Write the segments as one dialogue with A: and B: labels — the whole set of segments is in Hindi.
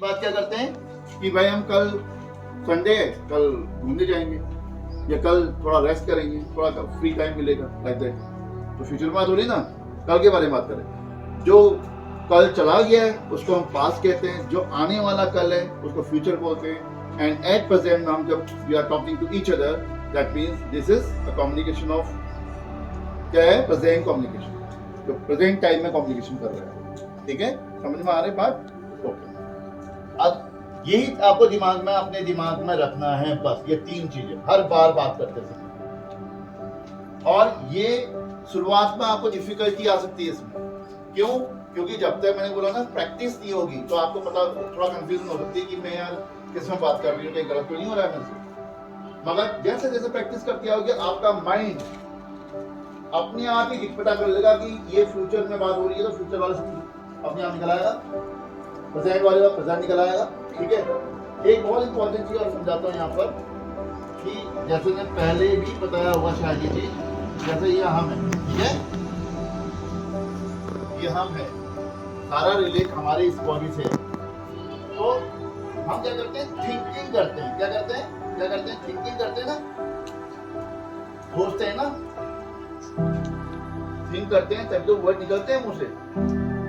A: बाद क्या करते हैं कि भाई हम कल संडे है, कल घूमने जाएंगे या कल थोड़ा रेस्ट करेंगे, थोड़ा फ्री टाइम मिलेगा लाइक दैट। तो फ्यूचर में बात हो रही ना, कल के बारे में बात करें। जो कल चला गया है उसको हम पास्ट कहते हैं, जो आने वाला कल है उसको फ्यूचर बोलते हैं। एंड एट प्रेजेंट हम जब we are talking to each other, that means this is a communication of, क्या है, प्रेजेंट कम्युनिकेशन, जो प्रेजेंट टाइम में कम्युनिकेशन कर रहे हैं। ठीक है, समझ में आ रही बात? ओके, अब यही आपको दिमाग में, अपने दिमाग में रखना है बस, ये तीन चीजें हर बार बात करते समय। और ये शुरुआत में आपको डिफिकल्टी आ सकती है इसमें, क्यों? क्योंकि जब तक मैंने बोला ना प्रैक्टिस नहीं होगी तो आपको पता, थोड़ा कंफ्यूजन हो सकती है कि मैं यार किसमें बात कर रही हूँ, कहीं गलत तो नहीं हो रहा है मेरे से। मगर जैसे जैसे प्रैक्टिस करते आओगे आपका माइंड अपने आप ही पता कर लेगा कि ये फ्यूचर में बात हो रही है, तो फ्यूचर वाले से अपने आप निकल आएगा, प्रेजेंट वाले का प्रेजेंट निकल आएगा। ठीक है, एक बहुत इंपॉर्टेंट चीज और समझाता हूँ यहाँ पर कि जैसे मैंने पहले भी बताया होगा शायद ये चीज, जैसे ये हम है, ठीक है, ये हम है, सारा रिलेट हमारे इस बॉडी से। तो हम क्या करते हैं, थिंकिंग करते हैं। क्या करते हैं, क्या करते हैं, थिंकिंग करते हैं ना, सोचते हैं ना, थिंक करते हैं तब तो वर्ड निकलते हैं मुंह से,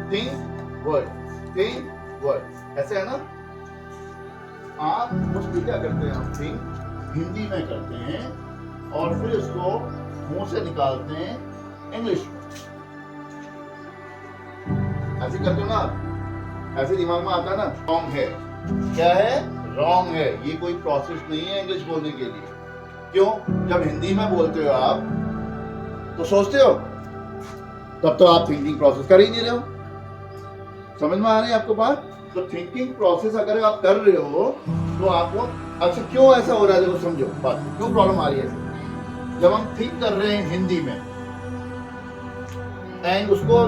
A: थिंक वर्ड, ऐसे है ना। आप मोस्टली क्या करते हैं, हम थिंक हिंदी में करते हैं और फिर उसको मुंह से निकालते हैं इंग्लिश में। ऐसे करते हो ना, ऐसे दिमाग में आता है ना, रॉन्ग है। क्या है, रॉन्ग है। ये कोई प्रोसेस नहीं है इंग्लिश बोलने के लिए। क्यों? जब हिंदी में बोलते हो आप तो सोचते हो, तब तो आप थिंकिंग प्रोसेस कर ही नहीं रहे हो। समझ में आ रही है आपको बात? तो थिंकिंग प्रोसेस अगर आप कर रहे हो तो आपको अच्छा क्यों ऐसा हो रहा है, देखो समझो बात, क्यों प्रॉब्लम आ रही है। जब हम थिंक कर रहे हैं हिंदी में एंड उसको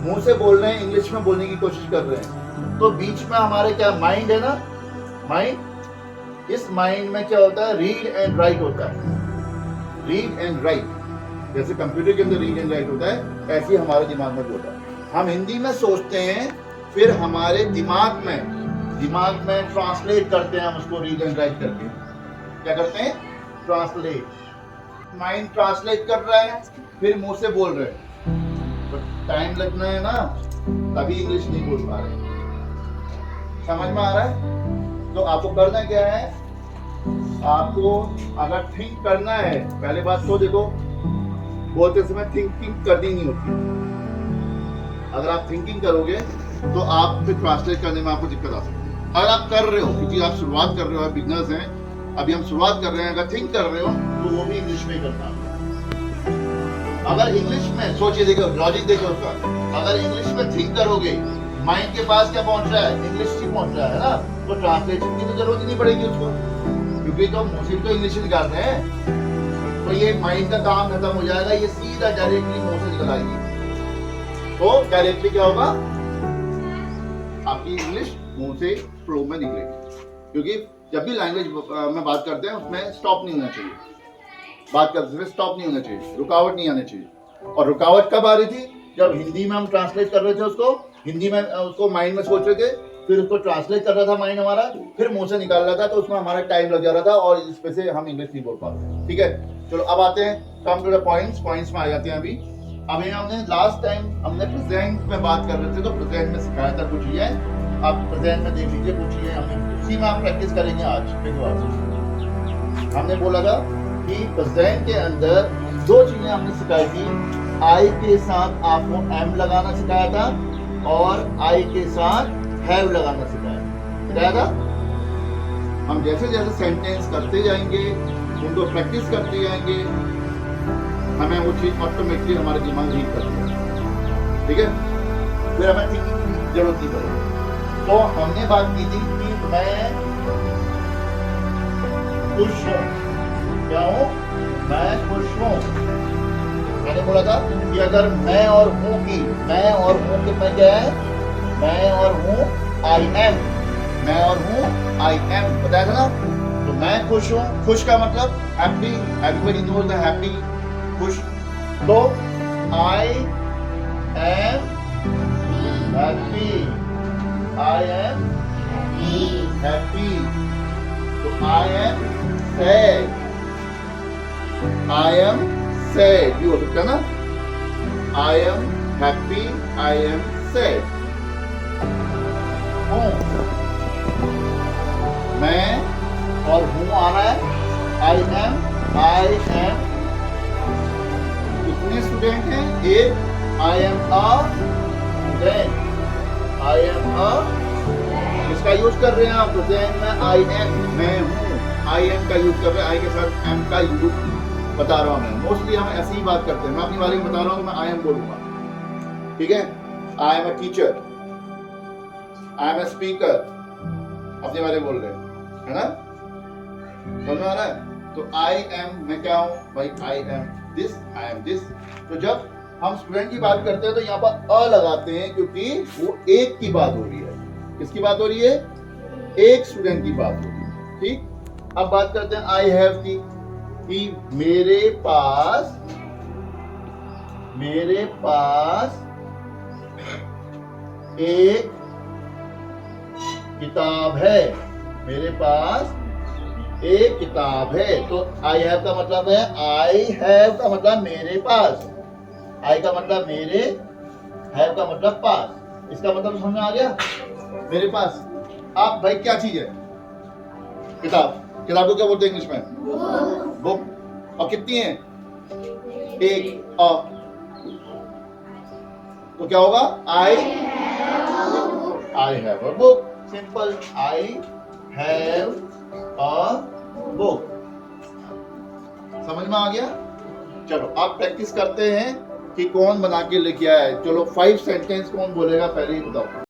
A: मुंह से बोल रहे हैं, इंग्लिश में बोलने की कोशिश कर रहे हैं, तो बीच में हमारे क्या माइंड है ना, माइंड, इस माइंड में क्या होता है, रीड एंड राइट होता है। रीड एंड राइट, जैसे कंप्यूटर के अंदर रीड एंड राइट होता है, ऐसे ही हमारे दिमाग में भी होता है। हम हिंदी में सोचते हैं, फिर हमारे दिमाग में ट्रांसलेट करते हैं हम उसको रीड एंड राइट करके। क्या करते हैं, ट्रांसलेट। माइंड ट्रांसलेट कर रहा है, फिर मुंह से बोल रहे हैं, तो टाइम लगना है ना, तभी इंग्लिश नहीं बोल पा रहे। समझ में आ रहा है? तो आपको करना क्या है, आपको अगर थिंक करना है, पहले बात तो देखो, बोलते समय थिंकिंग करनी नहीं होती। अगर आप थिंकिंग करोगे तो आप फिर ट्रांसलेट करने में आपको दिक्कत आ सकती है। अगर आप कर रहे हो, क्योंकि आप शुरुआत कर रहे हो, बिगनर्स हैं, अभी हम शुरुआत कर रहे हैं, अगर थिंक कर रहे हो तो वो भी इंग्लिश में ही करना है। अगर इंग्लिश में सोचिए, देखो लॉजिक देखो उसका, अगर इंग्लिश में थिंक करोगे, माइंड के पास क्या पहुंच रहा है, इंग्लिश ही पहुंच रहा है ना, तो ट्रांसलेशन की तो जरूरत ही नहीं पड़ेगी उसको, क्योंकि तो मुझे तो इंग्लिश निकाल रहे हैं। तो ये माइंड का काम खत्म हो जाएगा, ये सीधा डायरेक्टली मुंह से निकल आएगी। तो डायरेक्टली क्या होगा, आपकी इंग्लिश मुंह से फ्लो में निकलेगी। क्योंकि जब भी लैंग्वेज में बात करते हैं उसमें स्टॉप नहीं होना चाहिए, बात करते हुए स्टॉप नहीं होना चाहिए, रुकावट नहीं आनी चाहिए। और रुकावट कब आ रही थी, जब हिंदी में हम ट्रांसलेट कर रहे थे उसको, हिंदी में उसको माइंड में सोच रहे थे, फिर उसको ट्रांसलेट कर रहा था माइंड हमारा, फिर मुंह से निकाल रहा था, तो उसमें हमारा टाइम लग जा रहा था और इस पे से हम इंग्लिश नहीं बोल पाते। ठीक है, चलो अब आते हैं, कम टू द पॉइंट्स में आ जाते हैं। अभी हमने लास्ट टाइम हमने प्रेजेंट में बात कर रहे थे, तो प्रेजेंट में सिखाया था कुछ ये, आप प्रेजेंट में देख लीजिए कुछ ये, हमने उसी में आप प्रैक्टिस करेंगे आज। हमने बोला था कि प्रेजेंट के अंदर दो चीजें हमने सिखाई थी, आई के साथ आपको एम लगाना सिखाया था और आई के साथ हैव लगाना सिखाया था। हम जैसे जैसे सेंटेंस करते जाएंगे, उनको प्रैक्टिस करते जाएंगे, हमें वो चीज ऑटोमेटिकली हमारे दिमाग रीड कर देगा। ठीक है, फिर हमें थिंकिंग की जरूरत नहीं पड़ेगी। तो हमने बात की थी कि मैं खुश हूँ, क्या हूँ, मैं खुश हूँ। मैंने बोला था कि अगर मैं और हूँ की, मैं और हूँ के मैं क्या है, मैं और हूँ आई एम, मैं और हूँ आई एम, बताया था ना। तो मैं खुश हूँ, खुश का मतलब happy, everybody knows the happy, खुश। तो I am happy, I am happy, तो I am sad, I am sad भी हो सकता है ना, I am happy, I am sad. हूँ, मैं और हूँ आना है, आई एम, कितने स्टूडेंट हैं, एक, I am a student, I am a, इसका यूज कर रहे हैं आप प्रेजेंट में, आई एम, मैं हूँ, आई एम का यूज कर रहे हैं, आई के साथ एम का यूज बता रहा हूँ मैं। मोस्टली हम ऐसे ही बात करते हैं, मैं अपनी बारे में बता रहा हूँ तो मैं आई एम बोलूंगा, ठीक है। I am a teacher, I am a speaker, अपने बारे में बोल रहे हैं, है ना, समझ में आ रहा है। तो आई एम, मैं क्या हूँ भाई, I am this, I am this. तो जब हम स्टूडेंट की बात करते हैं तो यहाँ पर अ लगाते हैं, क्योंकि वो एक की बात हो रही है। किसकी बात हो रही है, एक स्टूडेंट की बात हो रही है, ठीक। अब बात करते हैं आई हैव की, कि मेरे पास एक किताब है, मेरे पास एक किताब है। तो आई हैव का मतलब है, आई हैव का मतलब मेरे पास, आई का मतलब मेरे, हैव का मतलब पास। इसका मतलब समझ में आ गया, मेरे पास। आप भाई क्या चीज है, किताब, किताब को क्या बोलते हैं इंग्लिश में, बुक। और कितनी है, एक, तो क्या होगा, I have a book, simple, I have a book. समझ में आ गया। चलो आप प्रैक्टिस करते हैं कि कौन बना के लेके आया है। चलो 5 सेंटेंस कौन बोलेगा, पहले ही बताओ।